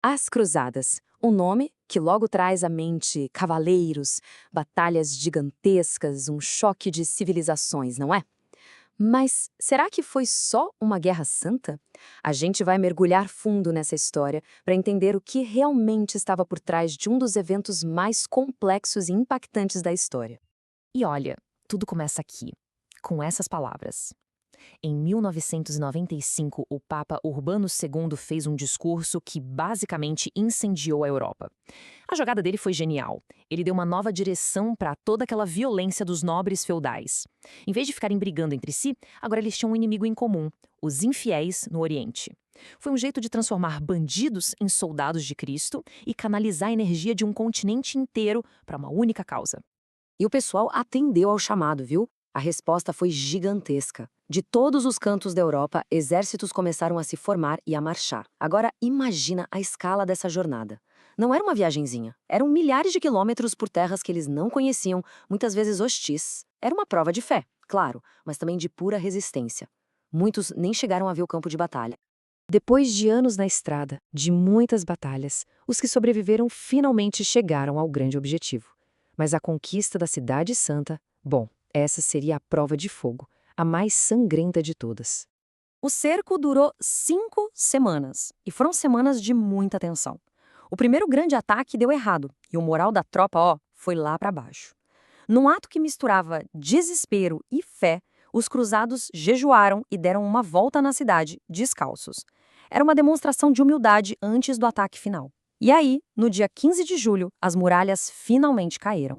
As Cruzadas, um nome que logo traz à mente cavaleiros, batalhas gigantescas, um choque de civilizações, não é? Mas será que foi só uma guerra santa? A gente vai mergulhar fundo nessa história para entender o que realmente estava por trás de um dos eventos mais complexos e impactantes da história. E olha, tudo começa aqui, com essas palavras. Em 1995, o Papa Urbano II fez um discurso que basicamente incendiou a Europa. A jogada dele foi genial. Ele deu uma nova direção para toda aquela violência dos nobres feudais. Em vez de ficarem brigando entre si, agora eles tinham um inimigo em comum: os infiéis no Oriente. Foi um jeito de transformar bandidos em soldados de Cristo e canalizar a energia de um continente inteiro para uma única causa. E o pessoal atendeu ao chamado, viu? A resposta foi gigantesca. De todos os cantos da Europa, exércitos começaram a se formar e a marchar. Agora, imagina a escala dessa jornada. Não era uma viagenzinha. Eram milhares de quilômetros por terras que eles não conheciam, muitas vezes hostis. Era uma prova de fé, claro, mas também de pura resistência. Muitos nem chegaram a ver o campo de batalha. Depois de anos na estrada, de muitas batalhas, os que sobreviveram finalmente chegaram ao grande objetivo. Mas a conquista da Cidade Santa, bom, essa seria a prova de fogo, a mais sangrenta de todas. O cerco durou 5 semanas, e foram semanas de muita tensão. O primeiro grande ataque deu errado, e o moral da tropa, foi lá para baixo. Num ato que misturava desespero e fé, os cruzados jejuaram e deram uma volta na cidade, descalços. Era uma demonstração de humildade antes do ataque final. E aí, no dia 15 de julho, as muralhas finalmente caíram.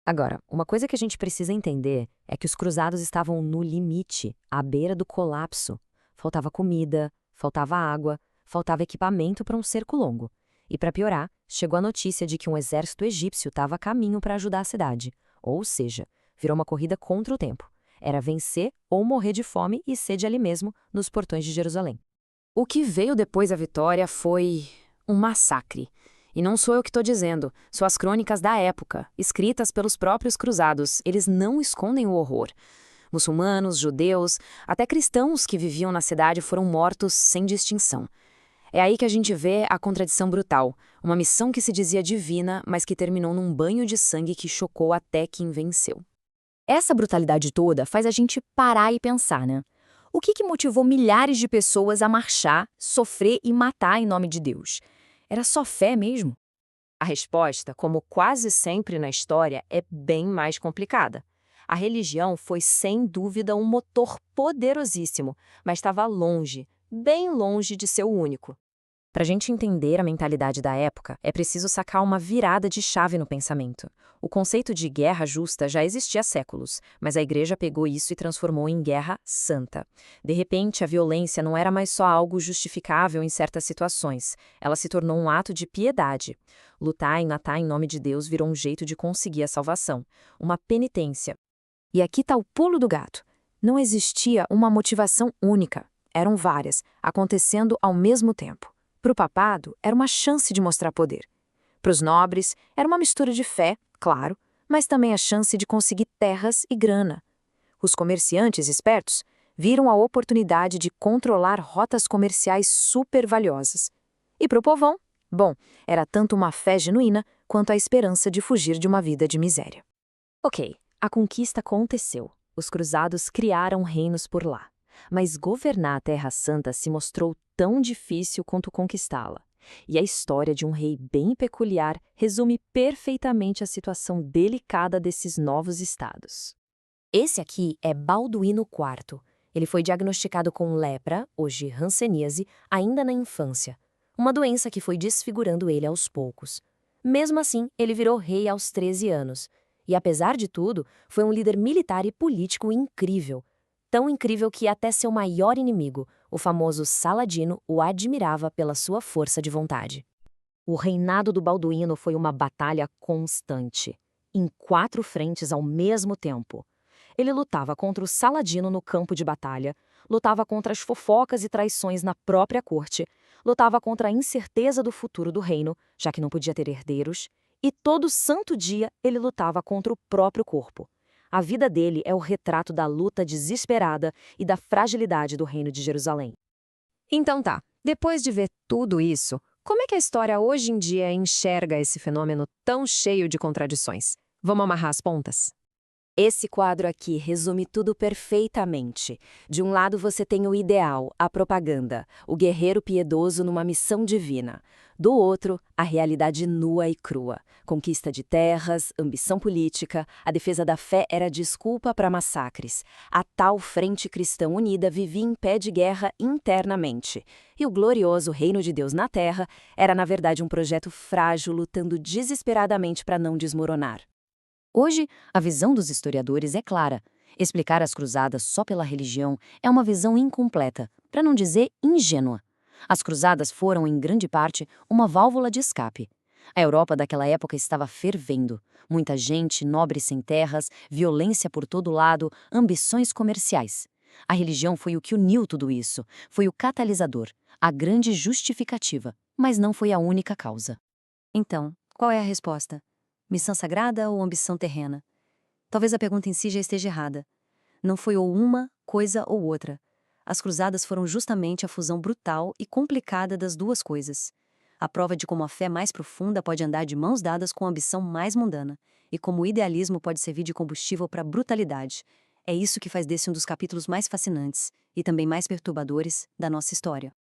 Agora, uma coisa que a gente precisa entender é que os cruzados estavam no limite, à beira do colapso. Faltava comida, faltava água, faltava equipamento para um cerco longo. E para piorar, chegou a notícia de que um exército egípcio estava a caminho para ajudar a cidade. Ou seja, virou uma corrida contra o tempo. Era vencer ou morrer de fome e sede ali mesmo, nos portões de Jerusalém. O que veio depois da vitória foi um massacre. E não sou eu que estou dizendo, são as crônicas da época, escritas pelos próprios cruzados. Eles não escondem o horror. Muçulmanos, judeus, até cristãos que viviam na cidade foram mortos sem distinção. É aí que a gente vê a contradição brutal. Uma missão que se dizia divina, mas que terminou num banho de sangue que chocou até quem venceu. Essa brutalidade toda faz a gente parar e pensar, né? O que motivou milhares de pessoas a marchar, sofrer e matar em nome de Deus? Era só fé mesmo? A resposta, como quase sempre na história, é bem mais complicada. A religião foi sem dúvida um motor poderosíssimo, mas estava longe, bem longe de ser o único. Para a gente entender a mentalidade da época, é preciso sacar uma virada de chave no pensamento. O conceito de guerra justa já existia há séculos, mas a igreja pegou isso e transformou em guerra santa. De repente, a violência não era mais só algo justificável em certas situações, ela se tornou um ato de piedade. Lutar e matar em nome de Deus virou um jeito de conseguir a salvação, uma penitência. E aqui está o pulo do gato. Não existia uma motivação única, eram várias, acontecendo ao mesmo tempo. Para o papado, era uma chance de mostrar poder. Para os nobres, era uma mistura de fé, claro, mas também a chance de conseguir terras e grana. Os comerciantes espertos viram a oportunidade de controlar rotas comerciais super valiosas. E para o povão, bom, era tanto uma fé genuína quanto a esperança de fugir de uma vida de miséria. Ok, a conquista aconteceu. Os cruzados criaram reinos por lá. Mas governar a Terra Santa se mostrou tão difícil quanto conquistá-la. E a história de um rei bem peculiar resume perfeitamente a situação delicada desses novos estados. Esse aqui é Balduíno IV. Ele foi diagnosticado com lepra, hoje hanseníase, ainda na infância. Uma doença que foi desfigurando ele aos poucos. Mesmo assim, ele virou rei aos 13 anos. E apesar de tudo, foi um líder militar e político incrível. Tão incrível que até seu maior inimigo, o famoso Saladino, o admirava pela sua força de vontade. O reinado do Balduíno foi uma batalha constante, em 4 frentes ao mesmo tempo. Ele lutava contra o Saladino no campo de batalha, lutava contra as fofocas e traições na própria corte, lutava contra a incerteza do futuro do reino, já que não podia ter herdeiros, e todo santo dia ele lutava contra o próprio corpo. A vida dele é o retrato da luta desesperada e da fragilidade do reino de Jerusalém. Então tá, depois de ver tudo isso, Como é que a história hoje em dia enxerga esse fenômeno tão cheio de contradições? Vamos amarrar as pontas? Esse quadro aqui resume tudo perfeitamente. De um lado você tem o ideal, a propaganda, o guerreiro piedoso numa missão divina. Do outro, a realidade nua e crua. Conquista de terras, ambição política, a defesa da fé era desculpa para massacres. A tal Frente Cristã Unida vivia em pé de guerra internamente. E o glorioso reino de Deus na terra era, na verdade, um projeto frágil lutando desesperadamente para não desmoronar. Hoje, a visão dos historiadores é clara. Explicar as cruzadas só pela religião é uma visão incompleta, para não dizer ingênua. As cruzadas foram, em grande parte, uma válvula de escape. A Europa daquela época estava fervendo. Muita gente, nobres sem terras, violência por todo lado, ambições comerciais. A religião foi o que uniu tudo isso, foi o catalisador, a grande justificativa, mas não foi a única causa. Então, qual é a resposta? Missão sagrada ou ambição terrena? Talvez a pergunta em si já esteja errada. Não foi ou uma coisa ou outra. As cruzadas foram justamente a fusão brutal e complicada das duas coisas. A prova de como a fé mais profunda pode andar de mãos dadas com a ambição mais mundana, e como o idealismo pode servir de combustível para a brutalidade. É isso que faz desse um dos capítulos mais fascinantes, e também mais perturbadores, da nossa história.